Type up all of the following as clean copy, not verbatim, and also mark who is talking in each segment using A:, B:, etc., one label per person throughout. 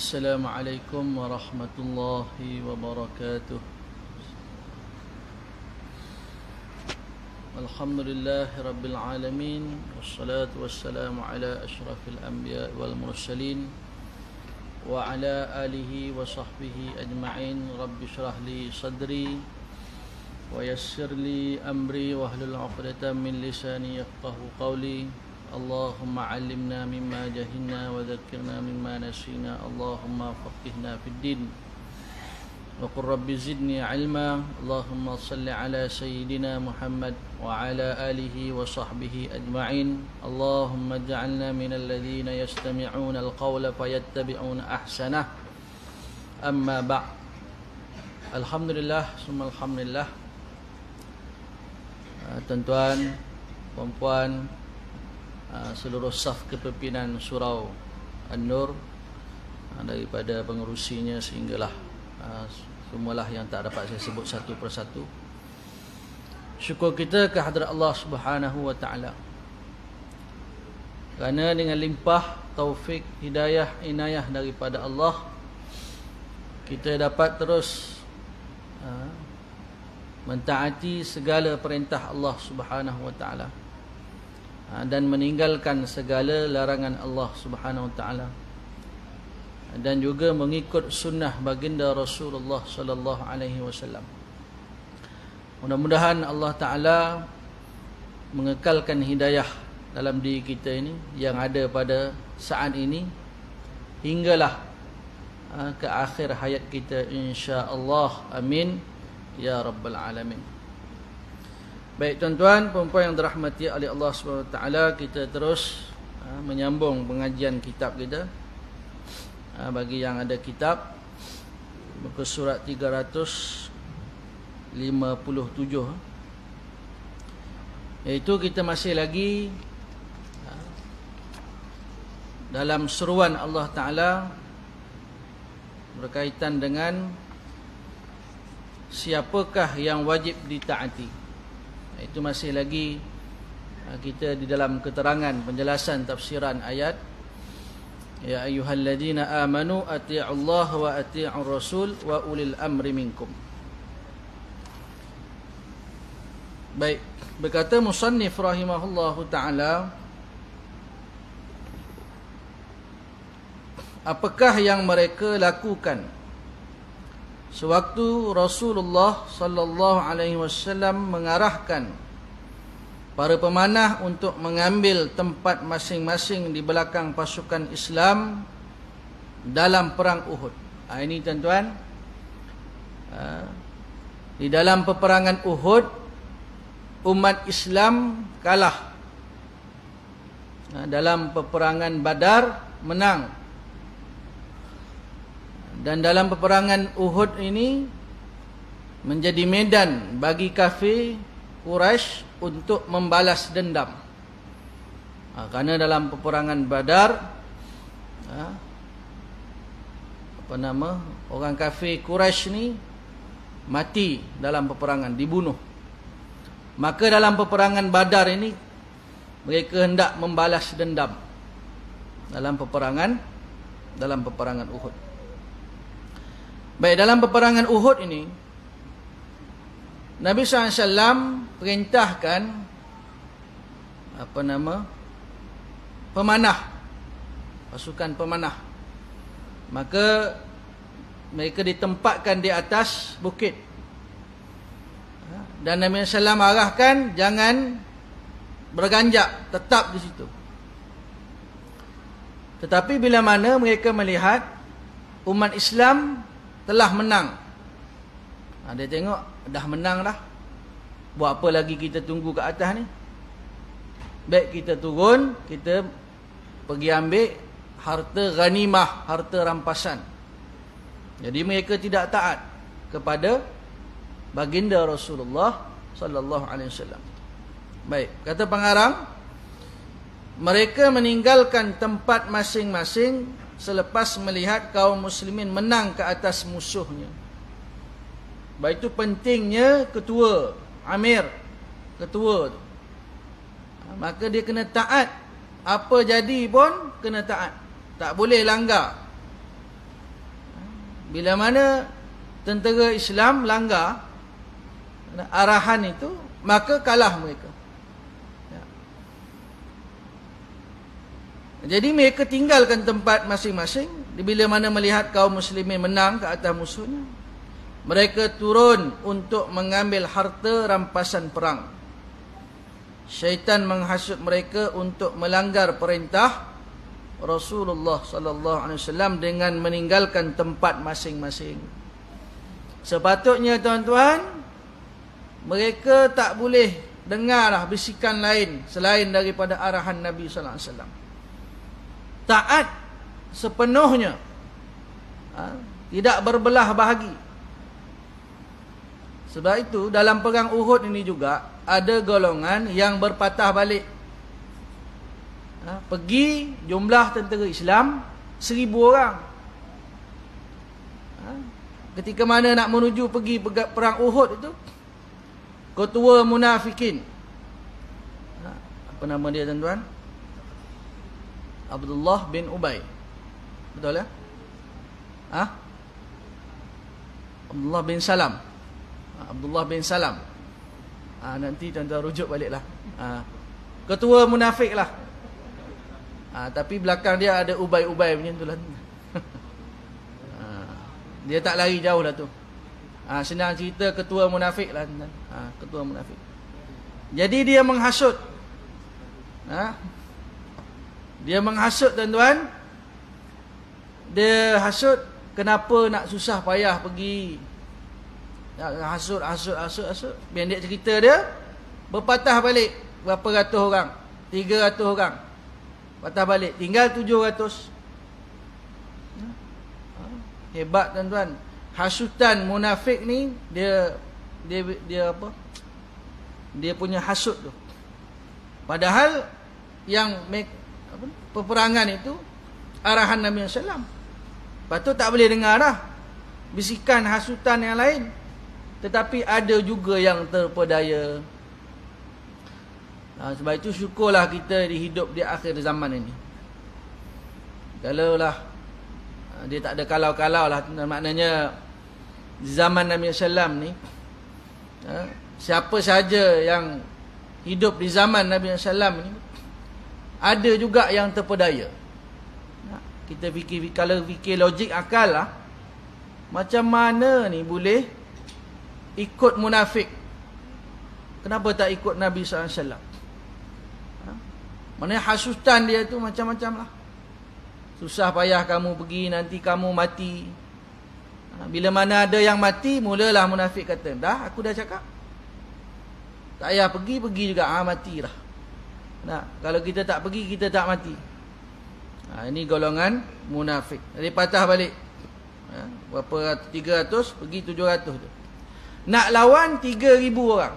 A: Assalamualaikum warahmatullahi wabarakatuh. Alhamdulillahi rabbil alamin, wassalatu wassalamu ala asyrafil anbiya wal mursalin wa ala alihi wa sahbihi ajma'in. Rabbi shrah li sadri wa yassir li amri wahlul 'uqdatam min lisani yafqahu qawli. Allahumma 'allimna mimma jahilna wa dhakkirna mimma nasina. Allahumma faqihna fid din wa qur rabbi zidni 'ilma. Allahumma salli ala sayyidina Muhammad wa ala alihi wa sahbihi ajma'in. Allahumma ij'alna minal ladzina yastami'una al-qawla fayattabi'una ahsanah. Amma ba'. Alhamdulillah, summa alhamdulillah. Tuan-tuan, puan-puan, seluruh saf kepimpinan surau An-Nur, daripada pengerusinya sehinggalah semualah yang tak dapat saya sebut satu persatu. Syukur kita ke hadrat Allah Subhanahu wa taala, kerana dengan limpah taufik, hidayah, inayah daripada Allah, kita dapat terus mentaati segala perintah Allah Subhanahu wa taala dan meninggalkan segala larangan Allah Subhanahu wa taala, dan juga mengikut sunnah baginda Rasulullah sallallahu alaihi wasallam. Mudah-mudahan Allah taala mengekalkan hidayah dalam diri kita ini yang ada pada saat ini hinggalah ke akhir hayat kita, insya-Allah. Amin ya rabbal alamin. Baik tuan-tuan, puan-puan yang dirahmati oleh Allah SWT, kita terus menyambung pengajian kitab kita. Bagi yang ada kitab, muka surat 357, iaitu kita masih lagi dalam seruan Allah Ta'ala berkaitan dengan siapakah yang wajib ditaati. Itu masih lagi kita di dalam keterangan penjelasan tafsiran ayat ya ayyuhalladzina amanu atii'ullaha wa atii'ur rasul wa ulil amri minkum. Baik, berkata musannif rahimahullahu taala, apakah yang mereka lakukan sewaktu Rasulullah sallallahu alaihi wasallam mengarahkan para pemanah untuk mengambil tempat masing-masing di belakang pasukan Islam dalam perang Uhud. Ini tuan-tuan, di dalam peperangan Uhud umat Islam kalah. Dalam peperangan Badar menang. Dan dalam peperangan Uhud ini menjadi medan bagi kafir Quraisy untuk membalas dendam. Kerana dalam peperangan Badar orang kafir Quraisy ni mati dalam peperangan, dibunuh. Maka dalam peperangan Badar ini mereka hendak membalas dendam dalam peperangan Uhud. Baik, dalam peperangan Uhud ini Nabi SAW perintahkan pemanah, pasukan pemanah. Maka mereka ditempatkan di atas bukit, dan Nabi SAW arahkan jangan berganjak, tetap di situ. Tetapi bila mana mereka melihat umat Islam telah menang, dia tengok dah menang dah, buat apa lagi kita tunggu kat atas ni? Baik, kita turun, kita pergi ambil harta ghanimah, harta rampasan. Jadi mereka tidak taat kepada baginda Rasulullah sallallahu alaihi wasallam. Baik, kata pengarang, mereka meninggalkan tempat masing-masing selepas melihat kaum muslimin menang ke atas musuhnya. Baik, itu pentingnya ketua, amir, ketua tu. Maka dia kena taat, apa jadi pun kena taat, tak boleh langgar. Bila mana tentera Islam langgar arahan itu, maka kalah mereka. Ya. Jadi mereka tinggalkan tempat masing-masing. Bila mana melihat kaum muslimin menang ke atas musuhnya, mereka turun untuk mengambil harta rampasan perang. Syaitan menghasut mereka untuk melanggar perintah Rasulullah sallallahu alaihi wasallam dengan meninggalkan tempat masing-masing. Sepatutnya tuan-tuan, mereka tak boleh dengarlah bisikan lain selain daripada arahan Nabi sallallahu alaihi wasallam. Taat sepenuhnya, tidak berbelah bahagi. Sebab itu dalam perang Uhud ini juga ada golongan yang berpatah balik. Pergi jumlah tentera Islam 1000 orang. Ketika mana nak menuju pergi perang Uhud itu, ketua munafikin, apa nama dia tuan-tuan? Abdullah bin Ubay. Betul ya? Abdullah bin Salam. Abdullah bin Salam. Nanti tuan-tuan rujuk baliklah. Ketua munafik lah. Tapi belakang dia ada Ubay-Ubay punya tu lah. Dia tak lari jauh lah tu. Senang cerita ketua munafik lah. Ketua munafik. Jadi dia menghasut. Dia menghasut tuan-tuan. Dia hasut kenapa nak susah payah pergi. Hasut. Pendek cerita dia, berpatah balik berapa ratus orang, 300 orang. Patah balik, tinggal 700. Hebat tuan-tuan. Hasutan munafik ni, dia apa? Dia punya hasut tu. Padahal yang peperangan itu arahan Nabi SAW. Patut tak boleh dengar dah bisikan hasutan yang lain. Tetapi ada juga yang terpedaya. Sebab itu syukurlah kita hidup di akhir zaman ini. Kalaulah dia tak ada kalau-kalau lah, maknanya zaman Nabi SAW ni, siapa saja yang hidup di zaman Nabi SAW ni, ada juga yang terpedaya. Kita fikir, kalau fikir logik akal lah, macam mana ni boleh ikut munafik? Kenapa tak ikut Nabi SAW? Maknanya hasutan dia tu macam-macam lah. Susah payah kamu pergi, nanti kamu mati. Bila mana ada yang mati, mulalah munafik kata, dah aku dah cakap, tak payah pergi juga, matilah. Kalau kita tak pergi, kita tak mati. Ini golongan munafik. Jadi patah balik. Berapa 300, pergi 700 tu. Nak lawan 3,000 orang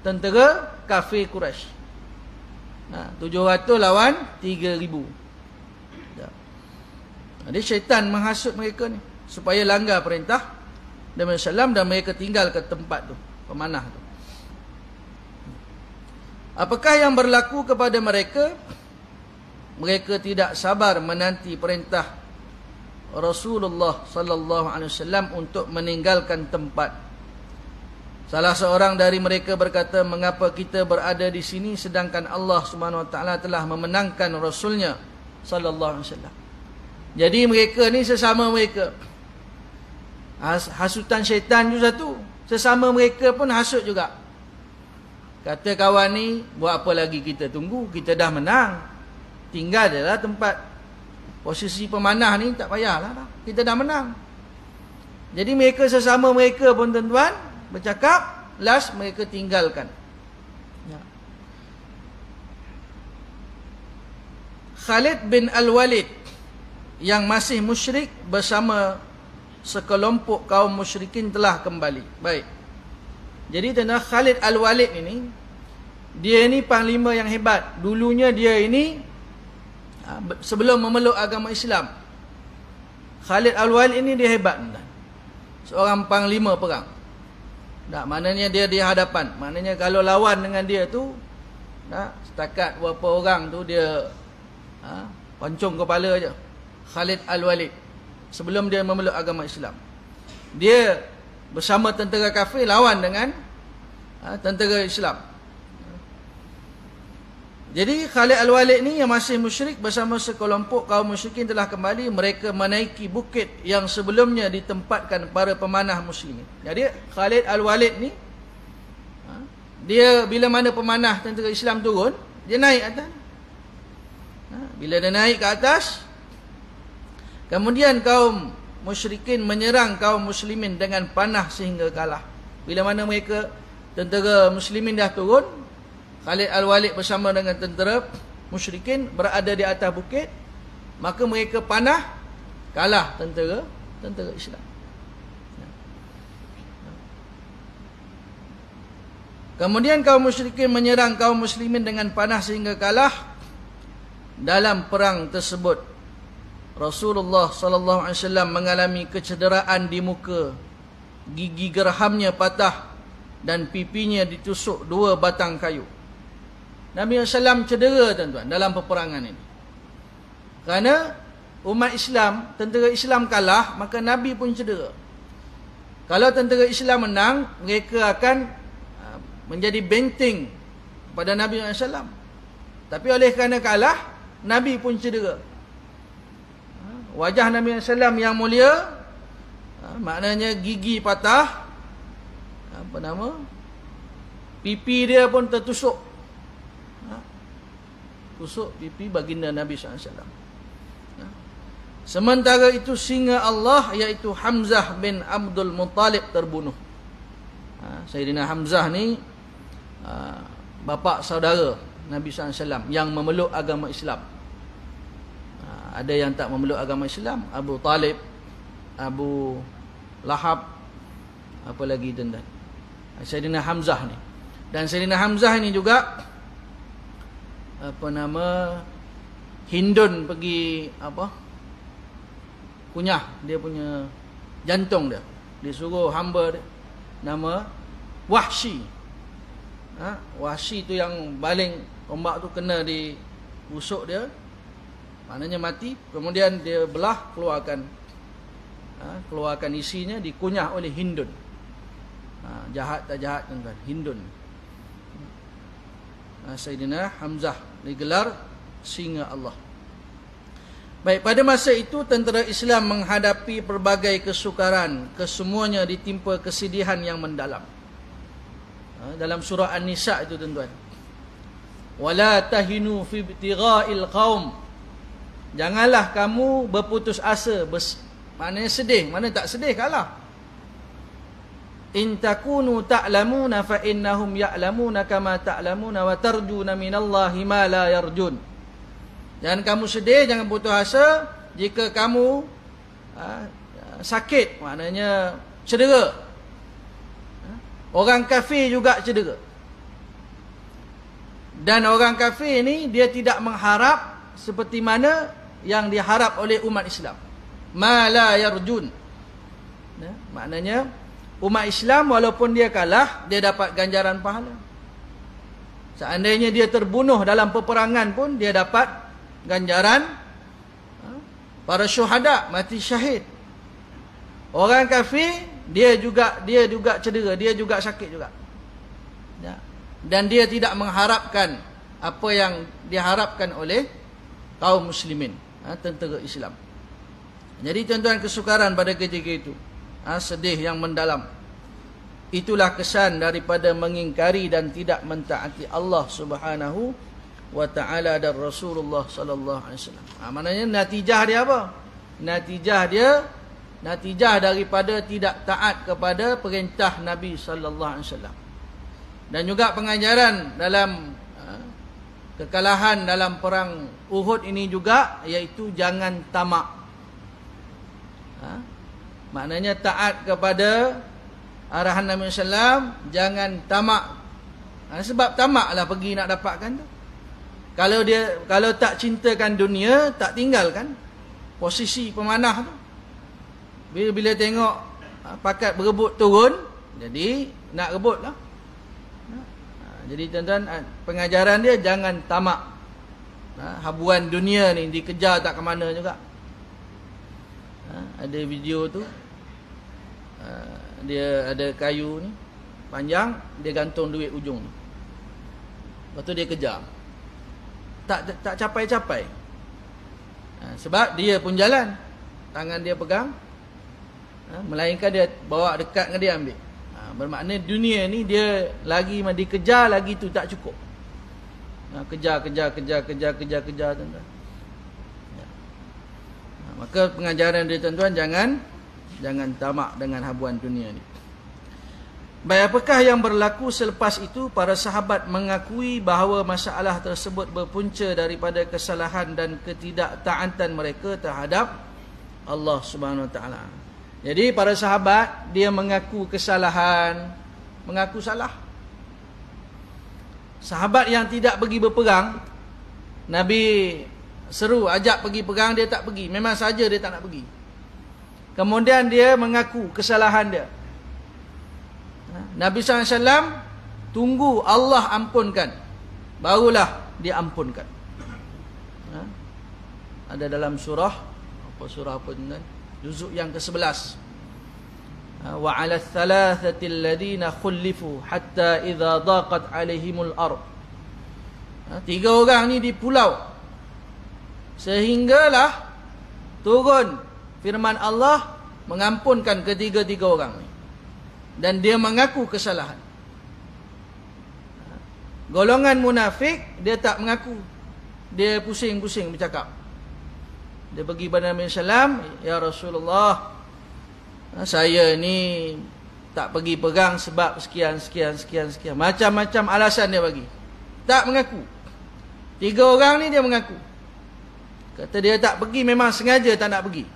A: tentera kafir Quraisy. 700 lawan 3,000. Jadi syaitan menghasut mereka ni supaya langgar perintah Nabi SAW dan mereka tinggal ke tempat tu, pemanah tu. Apakah yang berlaku kepada mereka? Mereka tidak sabar menanti perintah Rasulullah sallallahu alaihi wasallam untuk meninggalkan tempat. Salah seorang dari mereka berkata, mengapa kita berada di sini sedangkan Allah Subhanahu wa taala telah memenangkan Rasulnya sallallahu alaihi wasallam. Jadi mereka ni sesama mereka. Hasutan syaitan tu satu, sesama mereka pun hasut juga. Kata kawan ni, buat apa lagi kita tunggu? Kita dah menang. Tinggal je lah tempat posisi pemanah ni, tak payahlah dah. Kita dah menang. Jadi mereka sesama mereka pun tuan-tuan bercakap, last mereka tinggalkan. Khalid bin Al-Walid yang masih musyrik bersama sekelompok kaum musyrikin telah kembali. Baik. Jadi tuan-tuan, Khalid Al-Walid ini, dia ini panglima yang hebat. Dulunya dia ini sebelum memeluk agama Islam, Khalid Al-Walid ini dia hebat, seorang panglima perang. Maknanya dia di hadapan. Maknanya kalau lawan dengan dia tu, setakat berapa orang tu dia pancung kepala je. Khalid Al-Walid. sebelum dia memeluk agama Islam. Dia bersama tentera kafir lawan dengan tentera Islam. Jadi Khalid Al-Walid ni yang masih musyrik bersama sekelompok kaum musyrikin telah kembali. Mereka menaiki bukit yang sebelumnya ditempatkan para pemanah muslimin. Jadi Khalid Al-Walid ni, dia bila mana pemanah tentera Islam turun, dia naik atas. Bila dia naik ke atas, kemudian kaum musyrikin menyerang kaum muslimin dengan panah sehingga kalah. Bila mana mereka tentera muslimin dah turun, Khalid Al-Walid bersama dengan tentera musyrikin berada di atas bukit, maka mereka panah, kalah tentera Islam. Kemudian kaum musyrikin menyerang kaum muslimin dengan panah sehingga kalah. Dalam perang tersebut, Rasulullah sallallahu alaihi wasallam mengalami kecederaan di muka, gigi gerhamnya patah dan pipinya ditusuk 2 batang kayu. Nabi SAW cedera tuan-tuan dalam peperangan ini. Kerana umat Islam, tentera Islam kalah, maka Nabi pun cedera. Kalau tentera Islam menang, mereka akan menjadi benteng pada Nabi SAW. Tapi oleh kerana kalah, Nabi pun cedera. Wajah Nabi SAW yang mulia, maknanya gigi patah, pipi dia pun tertusuk. Tusuk pipi baginda Nabi SAW. Sementara itu singa Allah, iaitu Hamzah bin Abdul Muttalib terbunuh. Sayyidina Hamzah ni bapa saudara Nabi SAW yang memeluk agama Islam. Ada yang tak memeluk agama Islam, Abu Talib, Abu Lahab, apa lagi tuan-tuan, Sayyidina Hamzah ni. Dan Sayyidina Hamzah ni juga Hindun pergi kunyah dia punya jantung dia. Dia suruh hamba dia nama Wahsy. Wahsy tu yang baling tombak tu kena di busuk dia, maknanya mati. Kemudian dia belah, keluarkan isinya, dikunyah oleh Hindun. Jahat tak jahat tuan-tuan, Hindun. Sayyidina Hamzah digelar singa Allah. Baik, pada masa itu tentera Islam menghadapi berbagai kesukaran, kesemuanya ditimpa kesedihan yang mendalam. Dalam surah An-Nisa itu tuan-tuan, wala tahinu fi ibtigha'il qaum, janganlah kamu berputus asa, maknanya sedih, mana tak sedih kalah. In takunu ta'lamuna fa innahum ya'lamuna kama ta'lamuna wa tarjuna minallahi ma la yarjun. Jangan kamu sedih, jangan putus asa jika kamu sakit, maknanya cedera. Orang kafir juga cedera. Dan orang kafir ni dia tidak mengharap seperti mana yang diharap oleh umat Islam. Ma la yarjun. Maknanya umat Islam walaupun dia kalah, dia dapat ganjaran pahala. Seandainya dia terbunuh dalam peperangan pun, dia dapat ganjaran para syuhada, mati syahid. Orang kafir, dia juga cedera, dia juga sakit juga. Dan dia tidak mengharapkan apa yang diharapkan oleh kaum muslimin, tentera Islam. Jadi tuan-tuan, kesukaran pada ketika itu, sedih yang mendalam. Itulah kesan daripada mengingkari dan tidak mentaati Allah Subhanahu wa taala dan Rasulullah sallallahu alaihi wasallam. Maknanya natijah dia apa? Natijah daripada tidak taat kepada perintah Nabi sallallahu alaihi wasallam. Dan juga pengajaran dalam kekalahan dalam perang Uhud ini juga, iaitu jangan tamak. Maknanya taat kepada arahan Nabi SAW, jangan tamak. Sebab tamaklah pergi nak dapatkan tu. Kalau tak cintakan dunia, tak tinggalkan posisi pemanah tu. Bila tengok pakat berebut turun, jadi nak rebut lah. Jadi tuan-tuan, pengajaran dia jangan tamak. Habuan dunia ni dikejar tak ke mana juga. ada video tu, dia ada kayu ni panjang, dia gantung duit ujung ni. Lepas tu dia kejar. Tak capai-capai. Sebab dia pun jalan, tangan dia pegang, melainkan dia bawa dekat dengan dia ambil. Bermakna dunia ni dia lagi dikejar, lagi tu tak cukup. Kejar tuan-tuan. Maka pengajaran dia tuan-tuan, jangan tamak dengan habuan dunia ni. Baik, apakah yang berlaku selepas itu? Para sahabat mengakui bahawa masalah tersebut berpunca daripada kesalahan dan ketidaktaatan mereka terhadap Allah Subhanahu Wa Taala. Jadi para sahabat dia mengaku kesalahan, mengaku salah. Sahabat yang tidak pergi berperang, Nabi seru ajak pergi perang, dia tak pergi. Memang saja dia tak nak pergi. Kemudian dia mengaku kesalahan dia. Nabi SAW tunggu Allah ampunkan, barulah dia ampunkan. Ada dalam surah apa tuan? Juzuk yang ke-11. Wa 'ala ats-tsalatsati alladziina khullifu hatta idza daqat 'alaihimul ard. 3 orang ni di pulau, sehinggalah turun firman Allah mengampunkan ketiga-tiga orang ni. Dan dia mengaku kesalahan. Golongan munafik dia tak mengaku. Dia pusing-pusing bercakap. Dia pergi pada Nabi SAW, ya Rasulullah, saya ni tak pergi perang sebab sekian. Macam-macam alasan dia bagi. Tak mengaku. 3 orang ni dia mengaku. Kata dia tak pergi memang sengaja tak nak pergi.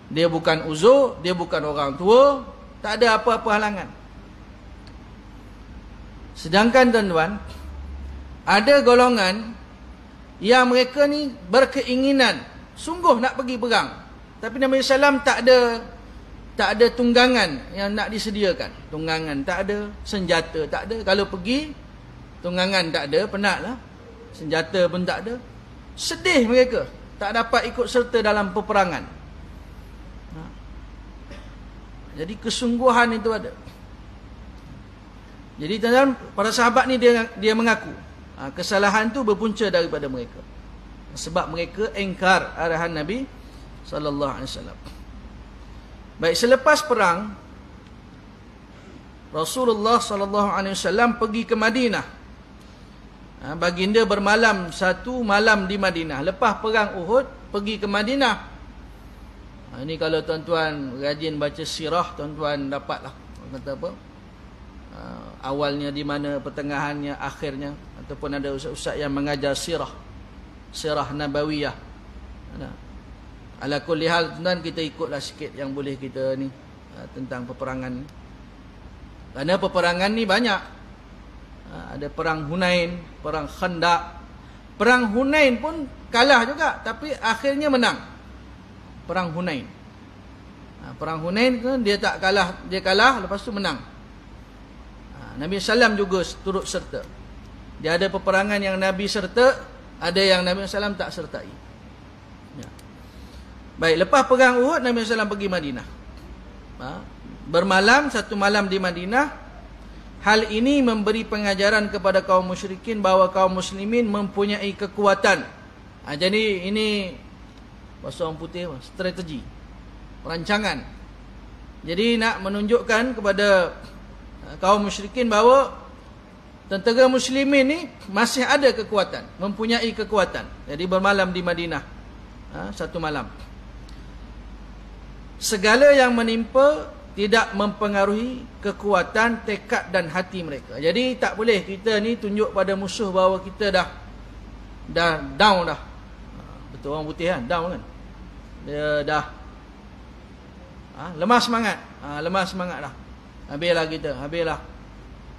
A: Dia bukan uzur, dia bukan orang tua, tak ada apa-apa halangan. Sedangkan tuan-tuan, ada golongan yang mereka ni berkeinginan sungguh nak pergi perang, tapi Nabi SAW tak ada tunggangan yang nak disediakan. Tunggangan tak ada, senjata tak ada. Kalau pergi, tunggangan tak ada, penatlah. Senjata pun tak ada. Sedih mereka, tak dapat ikut serta dalam peperangan. Jadi kesungguhan itu ada. Jadi tuan-tuan, para sahabat ni dia mengaku kesalahan tu berpunca daripada mereka, sebab mereka engkar arahan Nabi sallallahu alaihi wasallam. Baik, selepas perang Rasulullah sallallahu alaihi wasallam pergi ke Madinah. Baginda bermalam 1 malam di Madinah. Lepas perang Uhud pergi ke Madinah. Ini kalau tuan-tuan rajin baca sirah, tuan-tuan dapatlah kata apa, awalnya di mana, pertengahannya, akhirnya. Ataupun ada ustaz-ustaz yang mengajar sirah nabawiyah. Ala kulli hal tuan-tuan, kita ikutlah sikit yang boleh kita ni tentang peperangan ni. Kerana peperangan ni banyak. Ada perang Hunain, perang Khandaq. Perang Hunain pun kalah juga, tapi akhirnya menang. Perang Hunain. Perang Hunain tu dia tak kalah, dia kalah lepas tu menang. Nabi SAW juga turut serta. Dia ada peperangan yang Nabi serta, ada yang Nabi SAW tak sertai. Ya. Baik, lepas perang Uhud Nabi SAW pergi Madinah. Bermalam 1 malam di Madinah. Hal ini memberi pengajaran kepada kaum musyrikin bahawa kaum muslimin mempunyai kekuatan. Jadi ini bahasa orang putih, strategi, perancangan. Jadi nak menunjukkan kepada kaum musyrikin bahawa tentera muslimin ni masih ada kekuatan, mempunyai kekuatan. Jadi bermalam di Madinah 1 malam. Segala yang menimpa tidak mempengaruhi kekuatan, tekad dan hati mereka. Jadi tak boleh kita ni tunjuk pada musuh bahawa kita dah down dah. Betul orang putih kan, down kan. Dia dah lemah semangat. Lemah semangat dah. Habislah kita, habislah.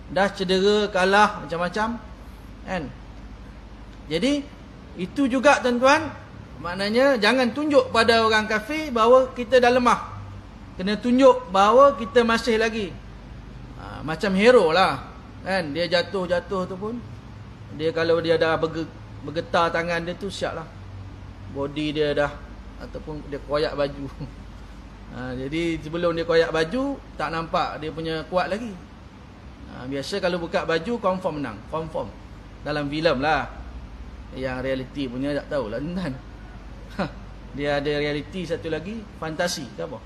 A: Dah cedera, kalah, macam-macam kan. Jadi itu juga tuan-tuan, maknanya jangan tunjuk pada orang kafir bahawa kita dah lemah. Kena tunjuk bahawa kita masih lagi macam hero lah kan. Dia jatuh tu pun, dia kalau dia dah bergetar tangan dia tu, siap lah. Body dia dah, ataupun dia koyak baju Jadi sebelum dia koyak baju, tak nampak dia punya kuat lagi. Biasa kalau buka baju, confirm menang. Confirm. Dalam filem lah. Yang realiti punya tak tahulah tuan. Dia ada realiti satu lagi, fantasi ke apa.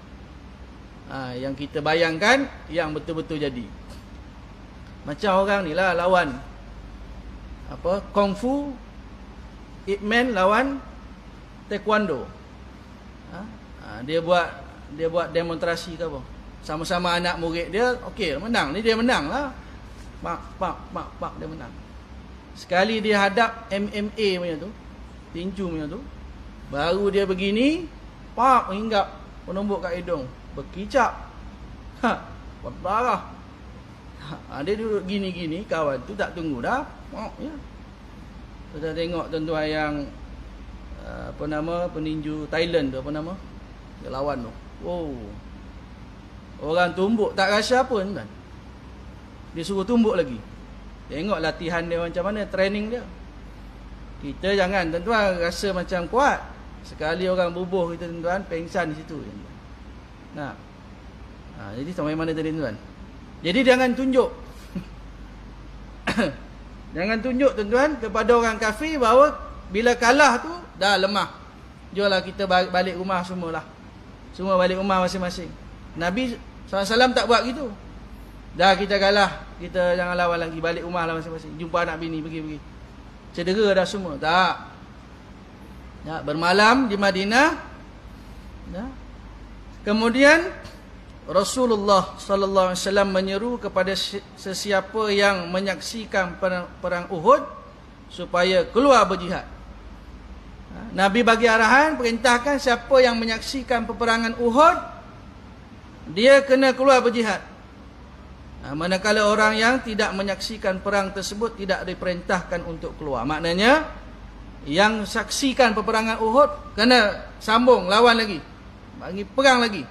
A: Yang kita bayangkan, yang betul-betul jadi. Macam orang ni lah lawan Kung Fu, Ip Man lawan Taekwondo. Dia buat demonstrasi ke apa. Sama-sama anak murid dia, okey, menang. Ni dia menang lah. Pak, dia menang. Sekali dia hadap MMA punya tu, tinju punya tu, baru dia begini, pak, hinggap penumbuk kat hidung, berkicap. Berdarah. Dia duduk gini-gini, kawan tu tak tunggu dah. Ya. Kita tengok tuan-tuan yang peninju Thailand tu, dia lawan tu. Orang tumbuk tak rasa apa tuan. Dia suruh tumbuk lagi. Tengok latihan dia macam mana, training dia. Kita jangan tuan-tuan rasa macam kuat. Sekali orang bubuh kita tuan-tuan, pengsan di situ. Jadi sampai mana tadi tuan? Jadi jangan tunjuk. Jangan tunjuk tuan-tuan kepada orang kafir bahawa bila kalah tu dah lemah. Jualah kita balik rumah semualah. Semua balik rumah masing-masing. Nabi SAW tak buat gitu. Dah kita kalah, kita jangan lawan lagi, balik rumah lah masing-masing. Jumpa anak bini, pergi. Cedera dah semua. Tak. Bermalam di Madinah. Kemudian Rasulullah sallallahu alaihi wasallam menyeru kepada sesiapa yang menyaksikan perang Uhud supaya keluar berjihad. Nabi bagi arahan, perintahkan siapa yang menyaksikan peperangan Uhud, dia kena keluar berjihad. Manakala orang yang tidak menyaksikan perang tersebut tidak diperintahkan untuk keluar. Maknanya yang saksikan peperangan Uhud kena sambung lawan lagi, bagi perang lagi.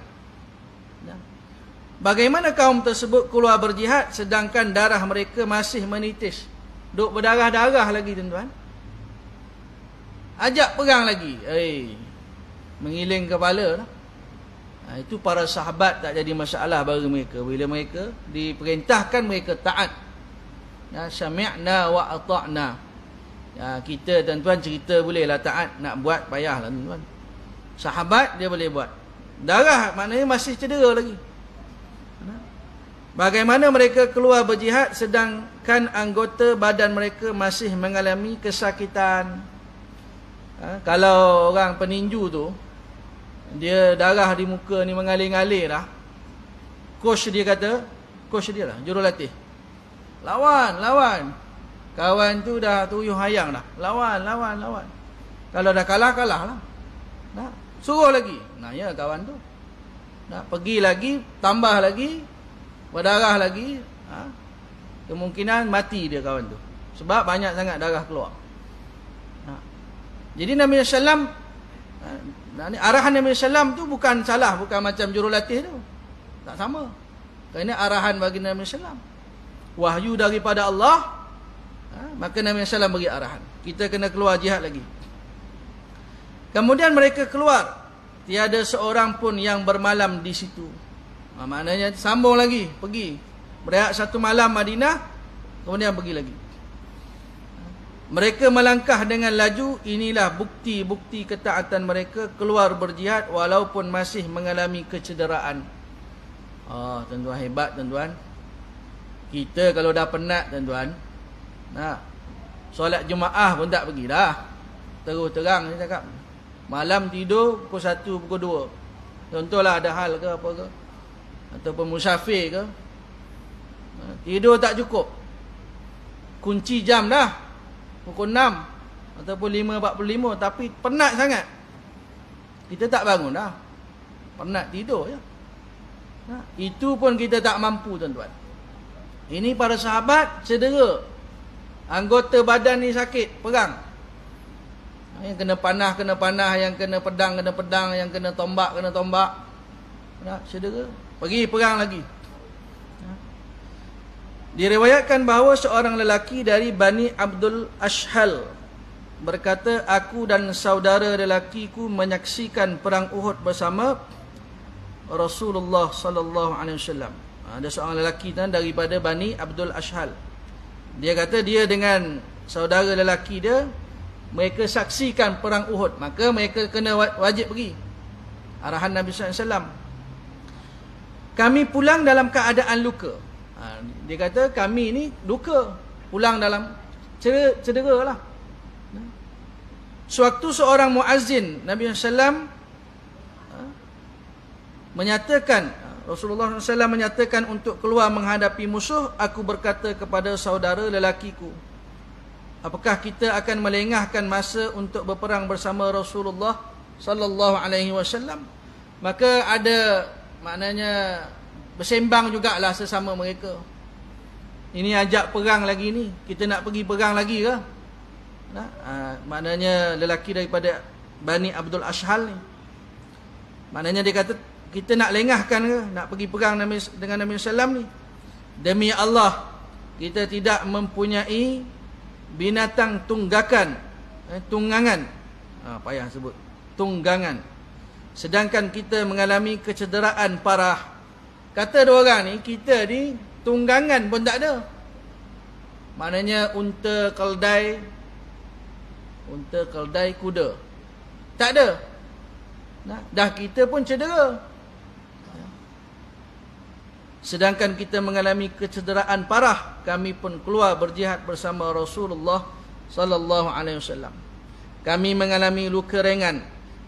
A: Bagaimana kaum tersebut keluar berjihad sedangkan darah mereka masih menitis, duk berdarah-darah lagi tuan-tuan? Ajak perang lagi, mengiling kepala lah. Itu para sahabat tak jadi masalah bagi mereka. Bila mereka diperintahkan, mereka taat. Sami'na wa ata'na. Kita tuan-tuan cerita bolehlah taat, nak buat payahlah tuan-tuan. Sahabat dia boleh buat. Darah maknanya masih cedera lagi. Bagaimana mereka keluar berjihad sedangkan anggota badan mereka masih mengalami kesakitan. Kalau orang peninju tu, dia darah di muka ni mengalir-ngalir dah. Coach dia lah, jurulatih. Lawan. Kawan tu dah tuyuh hayang dah. Lawan. Kalau dah kalah lah. Suruh lagi. Ya kawan tu. Pergi lagi, tambah lagi, berdarah lagi. Kemungkinan mati dia kawan tu. Sebab banyak sangat darah keluar. Jadi Nabi SAW, arahan Nabi SAW tu bukan salah, bukan macam jurulatih tu. Tak sama. Kerana arahan bagi Nabi SAW, wahyu daripada Allah, maka Nabi SAW bagi arahan. Kita kena keluar jihad lagi. Kemudian mereka keluar, tiada seorang pun yang bermalam di situ. Maknanya sambung lagi, pergi. Berehat satu malam Madinah, kemudian pergi lagi. Mereka melangkah dengan laju. Inilah bukti-bukti ketaatan mereka keluar berjihad walaupun masih mengalami kecederaan. Tuan-tuan, hebat tuan-tuan. Kita kalau dah penat tuan-tuan, solat Jumaat pun tak pergi dah. Terus terang saya cakap, malam tidur pukul 1, pukul 2. Contohlah ada hal ke apa ke, ataupun musafir ke, tidur tak cukup, kunci jam dah pukul 6 ataupun 5.45, tapi penat sangat, kita tak bangun dah, penat tidur je. Itu pun kita tak mampu tuan-tuan. Ini para sahabat cedera, anggota badan ni sakit, perang. Yang kena panah, yang kena pedang, yang kena tombak, cedera, pergi perang lagi. Diriwayatkan bahawa seorang lelaki dari Bani Abdul Ashhal berkata, aku dan saudara lelakiku menyaksikan perang Uhud bersama Rasulullah sallallahu alaihi wasallam. Ada seorang lelaki daripada Bani Abdul Ashhal. Dia kata dia dengan saudara lelaki dia, mereka saksikan perang Uhud, maka mereka kena wajib pergi. Arahan Nabi sallallahu alaihi wasallam. Kami pulang dalam keadaan luka. Dia kata kami ni luka, pulang dalam cedera lah. Sewaktu seorang muazzin Nabi sallallahu alaihi wasallam menyatakan, Rasulullah SAW menyatakan untuk keluar menghadapi musuh, aku berkata kepada saudara lelakiku, apakah kita akan melengahkan masa untuk berperang bersama Rasulullah sallallahu alaihi wasallam? Maka ada, maknanya bersembang jugalah sesama mereka. Ini ajak perang lagi ni, kita nak pergi perang lagi ke? Maknanya lelaki daripada Bani Abdul Ashhal ni, maknanya dia kata, kita nak lengahkan ke, nak pergi perang dengan Nabi SAW ni? Demi Allah, kita tidak mempunyai binatang tunggangan, payah sebut, tunggangan, sedangkan kita mengalami kecederaan parah. Kata dua orang ni, kita ni tunggangan pun tak ada. Maknanya unta keldai kuda tak ada. Dah kita pun cedera, sedangkan kita mengalami kecederaan parah, kami pun keluar berjihad bersama Rasulullah sallallahu alaihi wasallam. Kami mengalami luka ringan.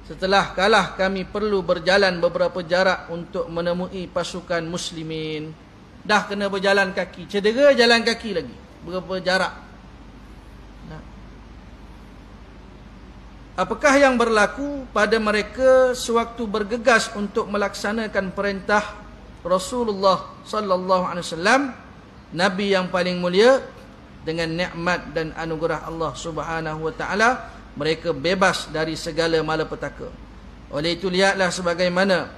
A: Setelah kalah, kami perlu berjalan beberapa jarak untuk menemui pasukan muslimin. Dah kena berjalan kaki, cedera jalan kaki lagi, berapa jarak. Apakah yang berlaku pada mereka sewaktu bergegas untuk melaksanakan perintah Rasulullah sallallahu alaihi wasallam, Nabi yang paling mulia, dengan nikmat dan anugerah Allah Subhanahu wa taala, mereka bebas dari segala malapetaka. Oleh itu lihatlah bagaimana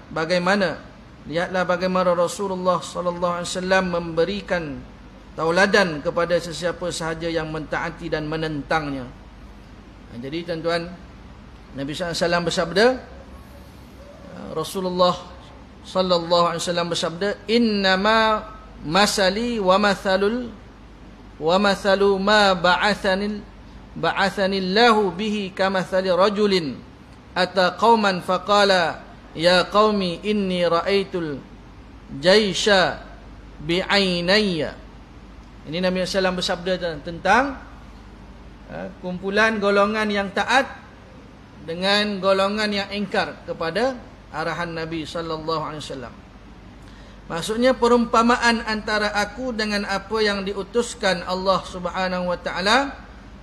A: Rasulullah sallallahu alaihi wasallam memberikan tauladan kepada sesiapa sahaja yang mentaati dan menentangnya. Jadi tuan-tuan, Nabi sallallahu alaihi wasallam bersabda, Rasulullah sallallahu alaihi wasallam bersabda, innama masali wa mathalu ma ba'athani Allahu bihi kamathali rajulin ata qauman faqala ya qaumi inni ra'aitul jaisha bi'ainayya. Ini Nabi sallallahu alaihi wasallam bersabda tentang kumpulan golongan yang taat dengan golongan yang ingkar kepada arahan Nabi sallallahu alaihi wasallam. Maksudnya perumpamaan antara aku dengan apa yang diutuskan Allah Subhanahu wa taala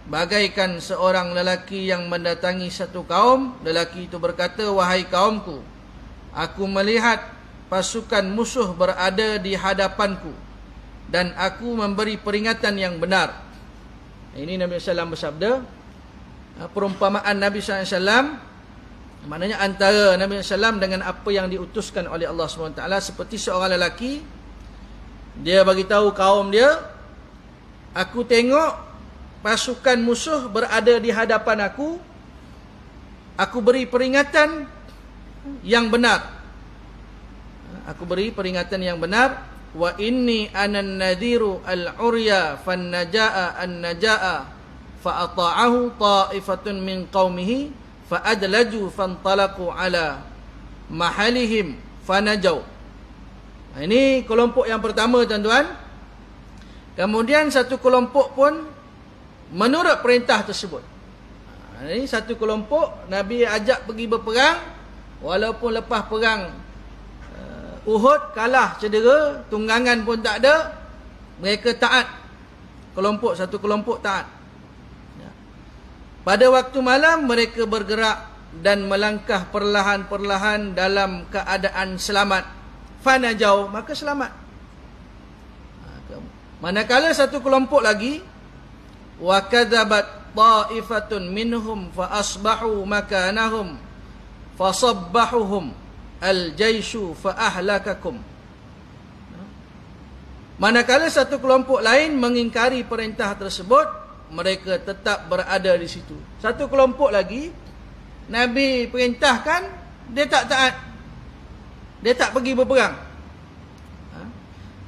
A: bagaikan seorang lelaki yang mendatangi satu kaum. Lelaki itu berkata, wahai kaumku, aku melihat pasukan musuh berada di hadapanku dan aku memberi peringatan yang benar. Ini Nabi sallallahu alaihi wasallam bersabda, perumpamaan Nabi sallallahu alaihi wasallam, maknanya antara Nabi SAW dengan apa yang diutuskan oleh Allah SWT, seperti seorang lelaki, dia bagi tahu kaum dia, aku tengok pasukan musuh berada di hadapan aku beri peringatan yang benar. Aku beri peringatan yang benar. Wa inni anan nadhiru al-urya fan najaa an-najaa fa ata'ahu ta'ifatun min qaumihi fa'adlaju fantalaqu ala mahalihim fanajau. Ini kelompok yang pertama tuan-tuan. Kemudian satu kelompok pun menurut perintah tersebut. Ini satu kelompok Nabi ajak pergi berperang, walaupun lepas perang Uhud kalah, cedera, tunggangan pun tak ada, mereka taat. Satu kelompok taat. Pada waktu malam mereka bergerak dan melangkah perlahan-perlahan dalam keadaan selamat. Fanajau, maka selamat. Manakala satu kelompok lagi, wa kadzabat ta'ifatun minhum fa asbahu makanahum fasabbahuhum al-jaishu fa ahlakakum. Manakala satu kelompok lain mengingkari perintah tersebut, mereka tetap berada di situ. Satu kelompok lagi Nabi perintahkan, dia tak taat. dia tak pergi berperang.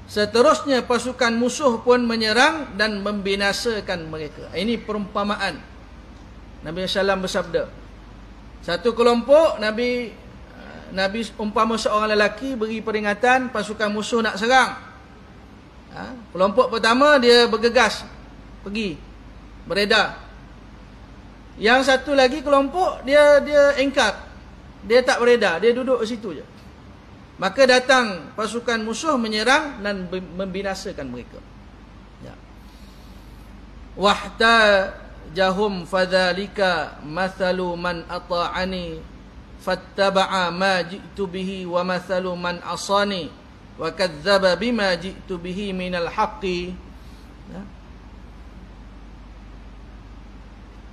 A: Seterusnya pasukan musuh pun menyerang dan membinasakan mereka. Ini perumpamaan. Nabi SAW bersabda, satu kelompok Nabi umpama seorang lelaki beri peringatan pasukan musuh nak serang. Kelompok pertama dia bergegas pergi beredar. Yang satu lagi kelompok dia engkar. Dia tak beredar, dia duduk di situ je. Maka datang pasukan musuh menyerang dan membinasakan mereka. Ya. Wahtajahum fadzalika mathalu man ata'ani fattaba'a ma ji'tu bihi wa mathalu man asani wa kadzdzaba bima ji'tu bihi minal haqqi. Ya.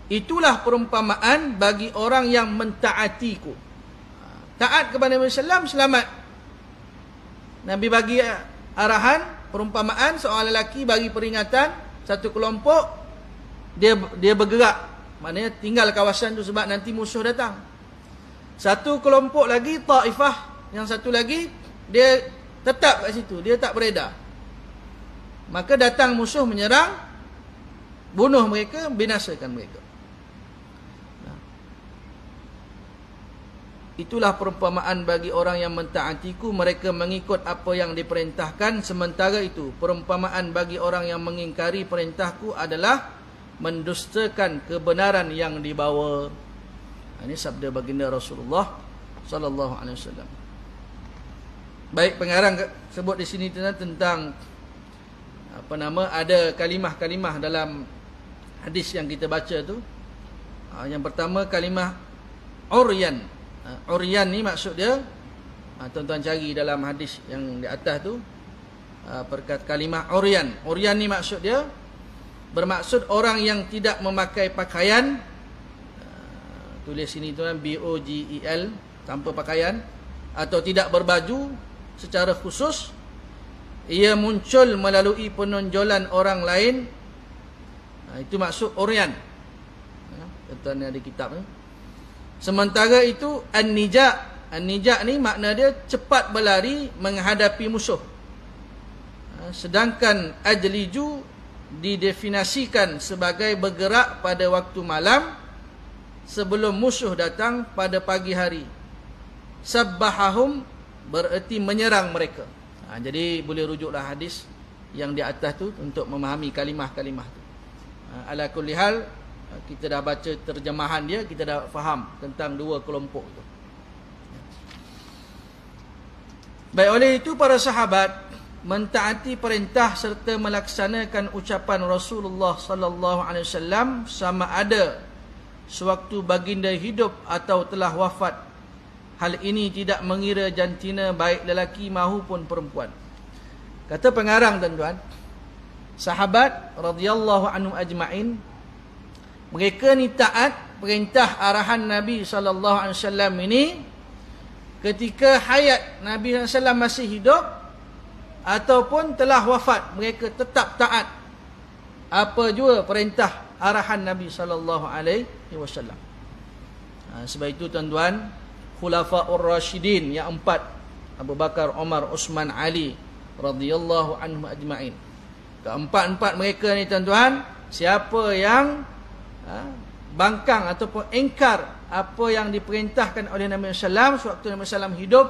A: Itulah perumpamaan bagi orang yang mentaatiku. Taat kepada Nabi sallallahu selamat. Nabi bagi arahan, perumpamaan, seorang lelaki bagi peringatan, satu kelompok dia bergerak, maknanya tinggal kawasan tu sebab nanti musuh datang. Satu kelompok lagi taifah, yang satu lagi dia tetap kat situ, dia tak beredar. Maka datang musuh menyerang, bunuh mereka, binasakan mereka. Itulah perumpamaan bagi orang yang mentaatiku, mereka mengikut apa yang diperintahkan. Sementara itu, perumpamaan bagi orang yang mengingkari perintahku adalah mendustakan kebenaran yang dibawa. Ini sabda baginda Rasulullah sallallahu alaihi wasallam. Baik, pengarang sebut di sini tentang ada kalimah-kalimah dalam hadis yang kita baca tu. Yang pertama kalimah uryan. Uryan ni maksud dia, tuan-tuan cari dalam hadis yang di atas tu, perkat kalimah uryan. Uryan ni maksud dia, bermaksud orang yang tidak memakai pakaian, tulis sini tu kan, BOGEL, tanpa pakaian, atau tidak berbaju secara khusus. Ia muncul melalui penonjolan orang lain. Itu maksud uryan. Tuan-tuan ada kitab ni. Sementara itu an-nija' ni makna dia cepat berlari menghadapi musuh. Sedangkan ajliju didefinisikan sebagai bergerak pada waktu malam sebelum musuh datang pada pagi hari. Sabbahahum bererti menyerang mereka. Jadi boleh rujuklah hadis yang di atas tu untuk memahami kalimah-kalimah tu. Ala kulli hal, kita dah baca terjemahan dia, kita dah faham tentang dua kelompok itu. Baik, oleh itu para sahabat mentaati perintah serta melaksanakan ucapan Rasulullah sallallahu alaihi wasallam sama ada sewaktu baginda hidup atau telah wafat. Hal ini tidak mengira jantina baik lelaki mahupun perempuan. Kata pengarang, tuan-tuan, sahabat radhiyallahu anhum ajma'in, mereka ni taat perintah arahan Nabi SAW ini ketika hayat Nabi SAW masih hidup ataupun telah wafat. Mereka tetap taat apa jua perintah arahan Nabi SAW. Sebab itu tuan-tuan, Khulafaur Rashidin yang 4, Abu Bakar, Umar, Uthman, Ali radhiyallahu anhum ajma'in. Keempat-empat mereka ni tuan-tuan, siapa yang bangkang ataupun engkar apa yang diperintahkan oleh Nabi SAW sewaktu Nabi SAW hidup,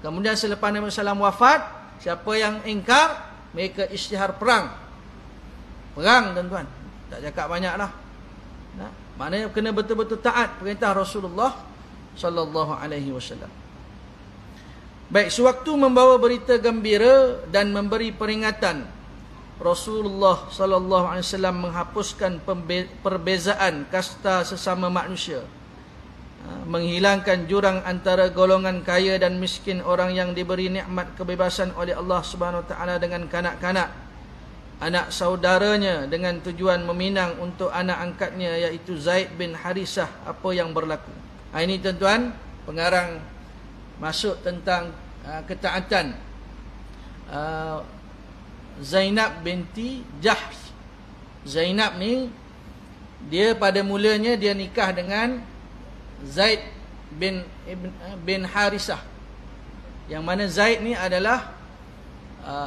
A: kemudian selepas Nabi SAW wafat, siapa yang engkar, mereka isytihar perang, tuan-tuan. Tak cakap banyak lah. Maknanya kena betul-betul taat perintah Rasulullah sallallahu alaihi wasallam. Baik, sewaktu membawa berita gembira dan memberi peringatan, Rasulullah sallallahu alaihi wasallam menghapuskan perbezaan kasta sesama manusia, menghilangkan jurang antara golongan kaya dan miskin, orang yang diberi nikmat kebebasan oleh Allah Subhanahu wa taala dengan kanak-kanak, anak saudaranya, dengan tujuan meminang untuk anak angkatnya iaitu Zaid bin Harisah apa yang berlaku. Ini tuan-tuan, pengarang masuk tentang ketaatan Zainab binti Jahsh. Zainab ni dia pada mulanya dia nikah dengan Zaid bin Harisah. Yang mana Zaid ni adalah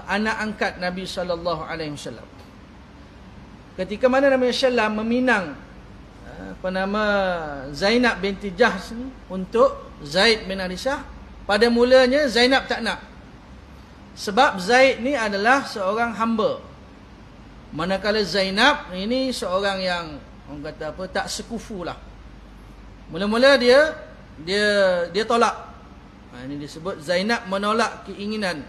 A: anak angkat Nabi sallallahu alaihi wasallam. Ketika mana Nabi sallallahu meminang Zainab binti Jahsh ni untuk Zaid bin Harisah, pada mulanya Zainab tak nak. Sebab Zaid ni adalah seorang hamba. Manakala Zainab ini seorang yang orang kata apa, tak sekufu lah. Mula-mula dia tolak. Ini disebut Zainab menolak keinginan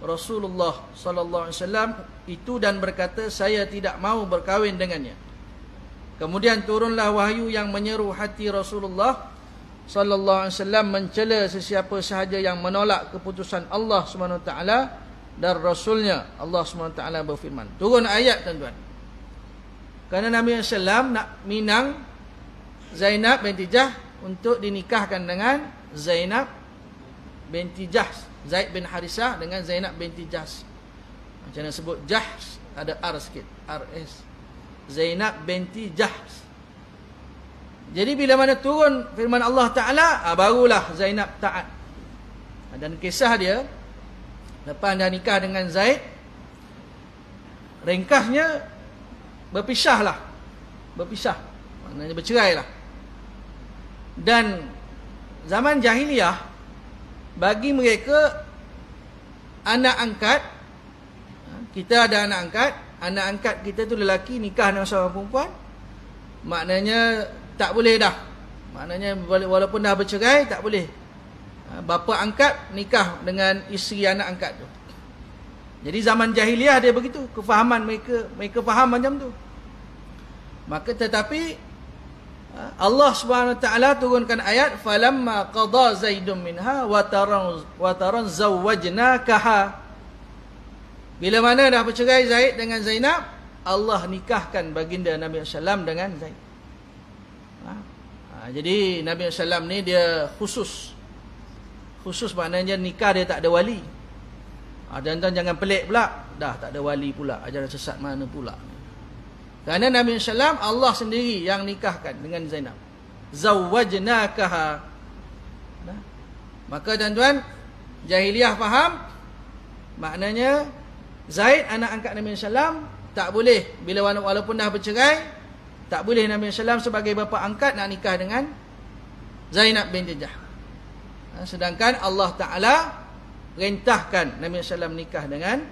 A: Rasulullah sallallahu alaihi wasallam itu dan berkata, saya tidak mau berkahwin dengannya. Kemudian turunlah wahyu yang menyeru hati Rasulullah sallallahu alaihi wasallam mencela sesiapa sahaja yang menolak keputusan Allah Subhanahu wa taala dan Rasulnya. Allah Subhanahu wa taala berfirman. Turun ayat tuan-tuan. Kerana Nabi sallallahu alaihi wasallam nak minang Zainab binti Jahsh untuk dinikahkan dengan Zainab binti Jahsh. Zaid bin Harisah dengan Zainab binti Jahsh. Macam mana sebut Jahsh, ada R sikit, RS. Zainab binti Jahsh. Jadi bila mana turun firman Allah Ta'ala, barulah Zainab taat. Dan kisah dia, lepas dah nikah dengan Zaid, ringkasnya berpisah, maknanya bercerai lah. Dan zaman jahiliyah, bagi mereka anak angkat, kita ada anak angkat kita tu lelaki nikah dengan seorang perempuan, maknanya tak boleh dah. Maknanya walaupun dah bercerai, tak boleh bapa angkat nikah dengan isteri anak angkat tu. Jadi zaman jahiliyah dia begitu, kefahaman mereka faham macam tu. Maka tetapi Allah Subhanahu wa taala turunkan ayat, falamma qada Zaidun minha wa taran zawwajnakaha. Bila mana dah bercerai Zaid dengan Zainab, Allah nikahkan baginda Nabi sallallahu dengan Zaid. Jadi Nabi sallallahu ni dia khusus maknanya nikah dia tak ada wali. Dan jangan pelik pula, dah tak ada wali pula, ajaran sesat mana pula. Kerana Nabi sallallahu Allah sendiri yang nikahkan dengan Zainab. Zawwajnakaha. Maka tuan-tuan, jahiliyah faham maknanya Zaid anak angkat Nabi sallallahu tak boleh, bila walaupun dah bercerai, tak boleh Nabi sallallahu sebagai bapa angkat nak nikah dengan Zainab binti Jahsh. Sedangkan Allah Ta'ala perintahkan Nabi sallallahu nikah dengan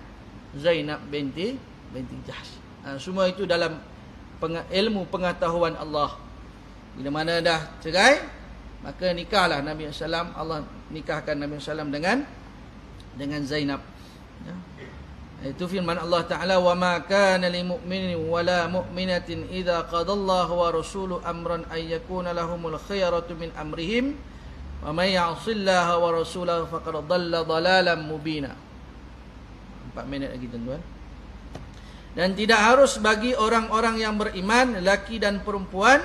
A: Zainab binti Jahsh. Semua itu dalam ilmu pengetahuan Allah. Bila mana dah cerai, maka nikahlah Nabi sallallahu, Allah nikahkan Nabi sallallahu dengan Zainab. Itu firman Allah Ta'ala, wa ma kana lil mu'minin wala mu'minatin idza qadallahu wa rasuluhu amran ay yakuna lahumul khiyaratu min amrihim wa may ya'sillaha wa rasulahu faqad dhalla dhalalan mubina. 4 minit lagi tuan-tuan. Dan tidak harus bagi orang-orang yang beriman, lelaki dan perempuan,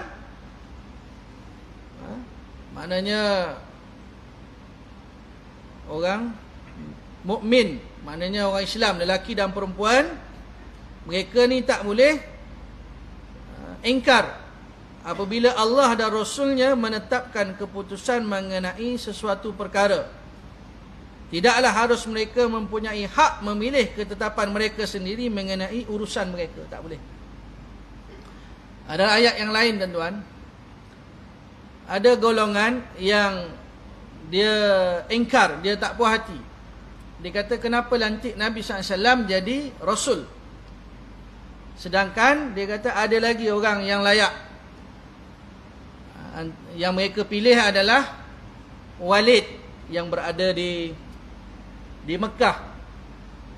A: maknanya orang mukmin, maknanya orang Islam, lelaki dan perempuan, mereka ni tak boleh ingkar apabila Allah dan Rasulnya menetapkan keputusan mengenai sesuatu perkara. Tidaklah harus mereka mempunyai hak memilih ketetapan mereka sendiri mengenai urusan mereka. Tak boleh. Ada ayat yang lain tuan-tuan. Ada golongan yang dia ingkar, dia tak puas hati. Dia kata, kenapa lantik Nabi SAW jadi Rasul? Sedangkan dia kata ada lagi orang yang layak. Yang mereka pilih adalah Walid yang berada di Mekah.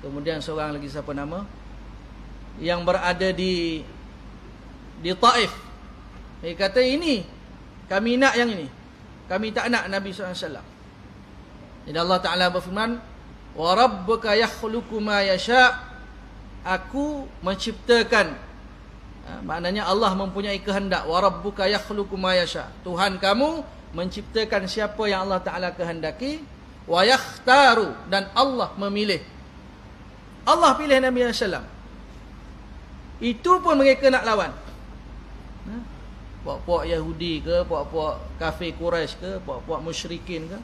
A: Kemudian seorang lagi, siapa nama, yang berada di Taif. Dia kata ini, kami nak yang ini, kami tak nak Nabi SAW. Jadi Allah Ta'ala berfirman, wa rabbuka yakhluqu ma yasha'. Aku menciptakan, maknanya Allah mempunyai kehendak. Wa rabbuka yakhluqu ma yasha'. Tuhan kamu menciptakan siapa yang Allah Ta'ala kehendaki. Wa yakhtaru, dan Allah memilih. Allah pilih Nabi SAW. Itu pun mereka nak lawan. Puak-puak Yahudi ke, puak-puak kafir Quraisy ke, puak-puak musyrikin ke.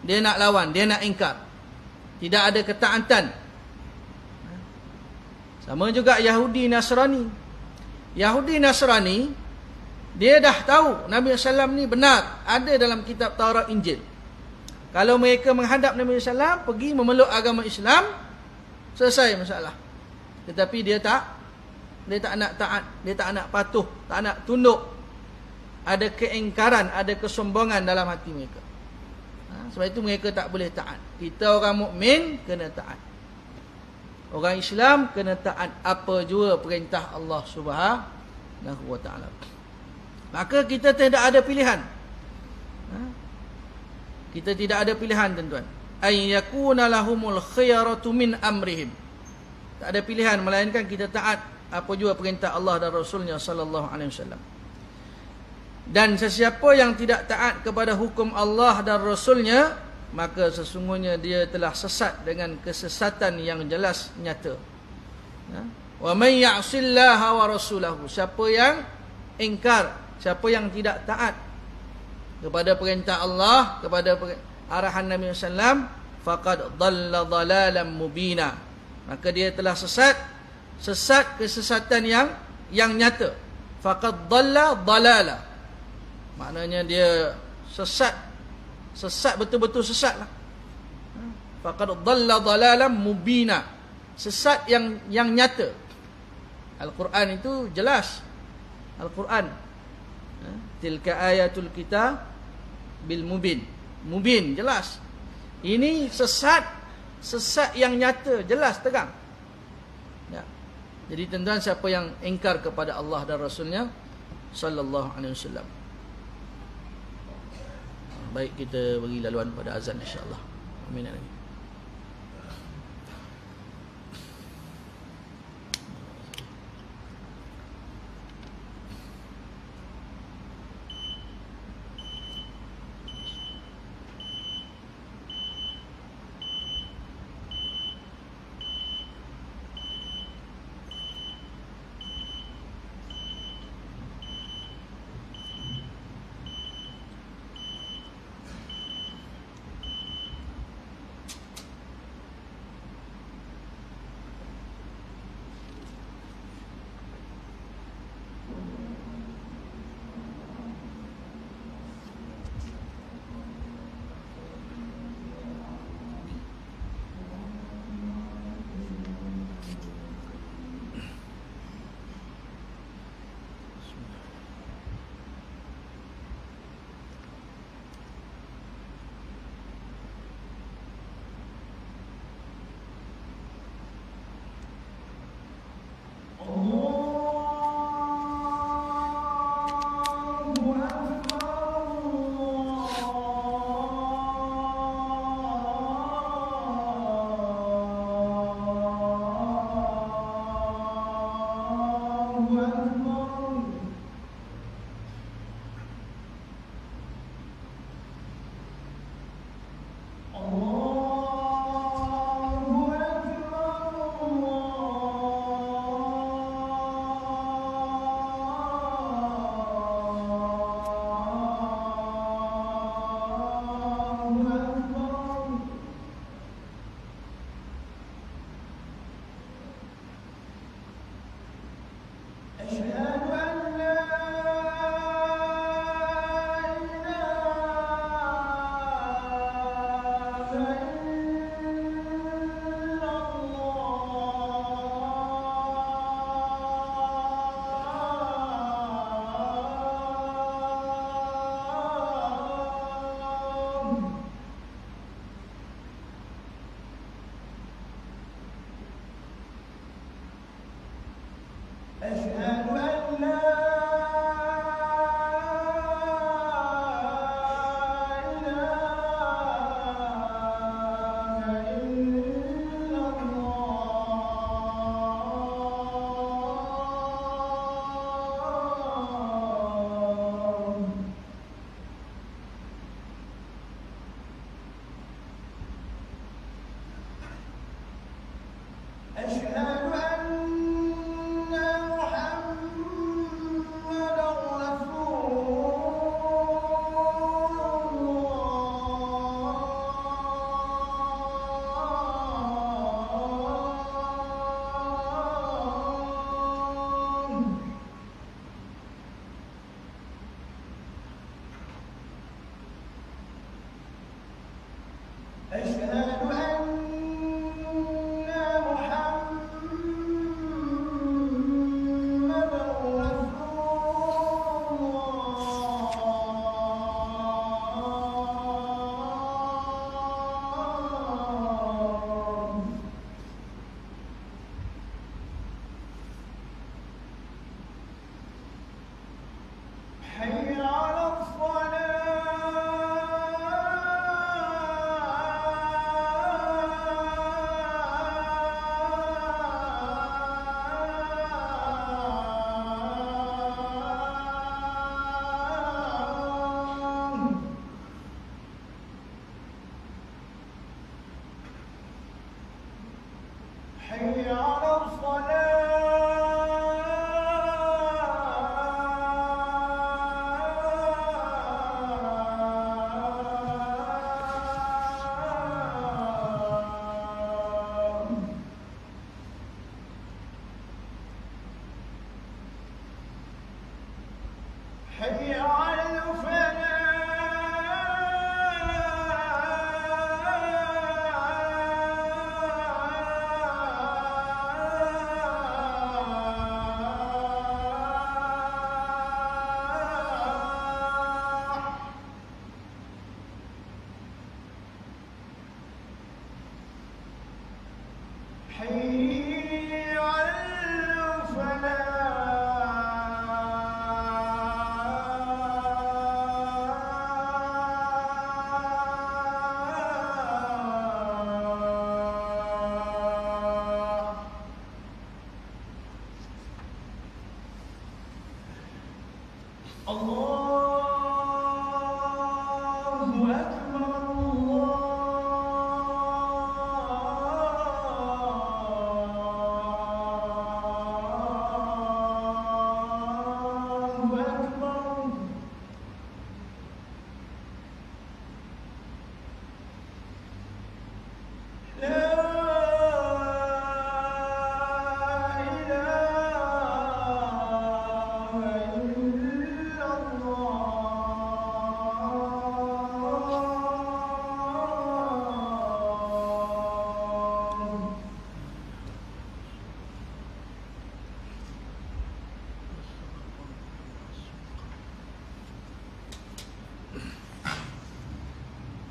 A: dia nak lawan, dia nak ingkar. Tidak ada ketaatan. Sama juga Yahudi Nasrani. Yahudi Nasrani, dia dah tahu Nabi SAW ni benar, ada dalam kitab Taurat Injil. Kalau mereka menghadap Nabi SAW, pergi memeluk agama Islam, selesai masalah. Tetapi dia tak nak taat, dia tak nak patuh, tak nak tunduk. Ada keingkaran, ada kesombongan dalam hati mereka. Sebab itu mereka tak boleh taat. Kita orang mukmin kena taat. Orang Islam kena taat apa jua perintah Allah Subhanahu wa taala. Maka kita tidak ada pilihan. Kita tidak ada pilihan, tuan-tuan. Ay yakuna lahumul khiyaratu min amrihim. Tak ada pilihan melainkan kita taat apa jua perintah Allah dan Rasulnya sallallahu alaihi wasallam. Dan sesiapa yang tidak taat kepada hukum Allah dan Rasulnya, maka sesungguhnya dia telah sesat dengan kesesatan yang jelas nyata. Wa may ya'sillaha wa rasulahu. Siapa yang ingkar, siapa yang tidak taat kepada perintah Allah, kepada arahan Nabi SAW, faqad dhalla dhalalan mubina. Maka dia telah sesat kesesatan yang nyata. Faqad dhalla dhalala. Maknanya dia sesat betul-betul sesat lah. Faqad dhalla dhalalan mubina. Sesat yang nyata. Al-Quran itu jelas. Al-Quran, tilka ayatul kitab bil mubin. Mubin, jelas. Ini sesat yang nyata, jelas, terang. Ya. Jadi tuan-tuan, siapa yang ingkar kepada Allah dan Rasulnya sallallahu alaihi wasallam. Baik, kita bagi laluan pada azan insya-Allah. Amin amin.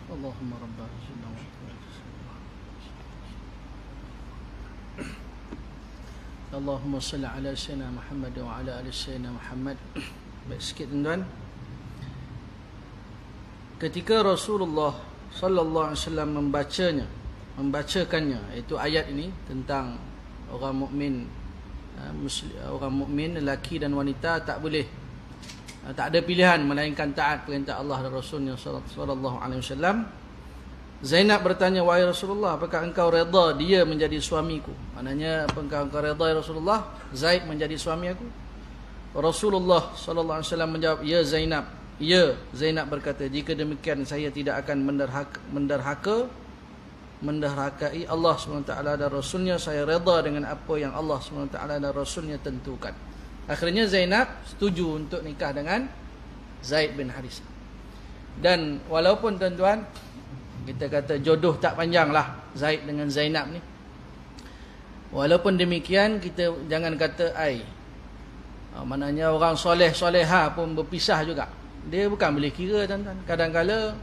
A: Allahumma rabbana Allahumma salli ala sayyidina Muhammad wa ala ali sayyidina Muhammad. Baik sikit tuan-tuan. Ketika Rasulullah sallallahu alaihi wasallam membacakannya, iaitu ayat ini tentang orang mukmin, orang mukmin lelaki dan wanita tak ada pilihan melainkan taat perintah Allah dan Rasulnya sallallahu alaihi wasallam. Zainab bertanya, wahai Rasulullah, apakah engkau redha dia menjadi suamiku? Maknanya, apakah engkau redha ya Rasulullah Zaid menjadi suami aku? Rasulullah sallallahu alaihi wasallam menjawab, ya Zainab. Ya, Zainab berkata, jika demikian saya tidak akan menderhakai Allah SWT dan Rasulnya. Saya redha dengan apa yang Allah SWT dan Rasulnya tentukan. Akhirnya Zainab setuju untuk nikah dengan Zaid bin Harisah. Dan walaupun tuan-tuan, kita kata jodoh tak panjang lah Zaid dengan Zainab ni, walaupun demikian kita jangan kata maknanya orang soleh-soleha pun berpisah juga. Dia bukan boleh kira tuan-tuan. Kadang-kala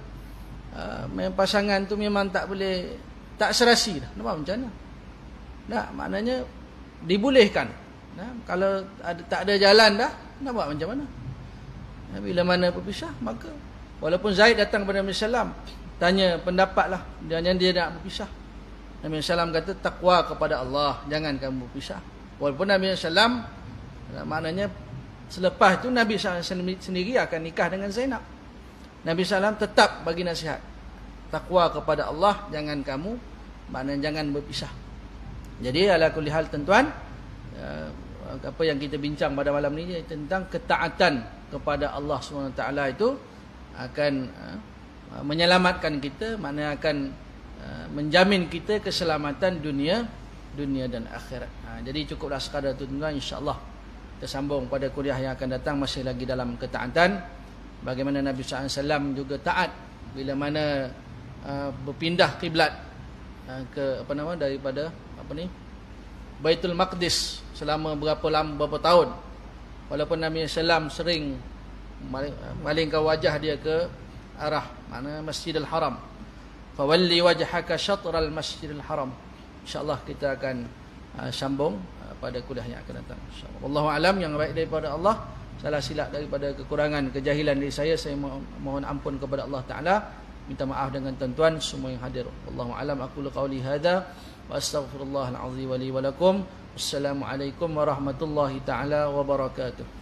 A: pasangan tu memang tak serasi dah. Nampak macam mana? Nah, maknanya dibolehkan. Nah, kalau tak ada jalan dah, nak buat macam mana? Bila mana berpisah, maka walaupun Zaid datang kepada Nabi SAW, tanya pendapat lah, dia nak berpisah. Nabi SAW kata, takwa kepada Allah, jangan kamu berpisah. Walaupun Nabi SAW, maknanya selepas itu Nabi SAW sendiri akan nikah dengan Zainab. Nabi SAW tetap bagi nasihat, takwa kepada Allah, jangan kamu, maknanya jangan berpisah. Jadi ala kulli hal tuan-tuan, apa yang kita bincang pada malam ni tentang ketaatan kepada Allah SWT itu akan menyelamatkan kita, maknanya akan menjamin kita keselamatan dunia dan akhirat. Jadi cukuplah sekadar itu tuan-tuan. InsyaAllah kita sambung pada kuliah yang akan datang, masih lagi dalam ketaatan. Bagaimana Nabi SAW juga taat bila mana berpindah kiblat ke daripada Baitul Maqdis selama berapa tahun. Walaupun Nabi sallam sering malingkan wajah dia ke arah Masjidil Haram. Fawalli wajhaka syatral Masjidil Haram. InsyaAllah kita akan sambung pada kuliah yang akan datang, insyaAllah. Wallahu alam, yang baik daripada Allah, salah silap daripada kekurangan kejahilan dari saya mohon ampun kepada Allah Ta'ala. Minta maaf dengan tuan-tuan semua yang hadir. Wallahu alam, aqulu qawli hadha wa astaghfirullahal azim wa li wa lakum. Wassalamualaikum warahmatullahi ta'ala wabarakatuh.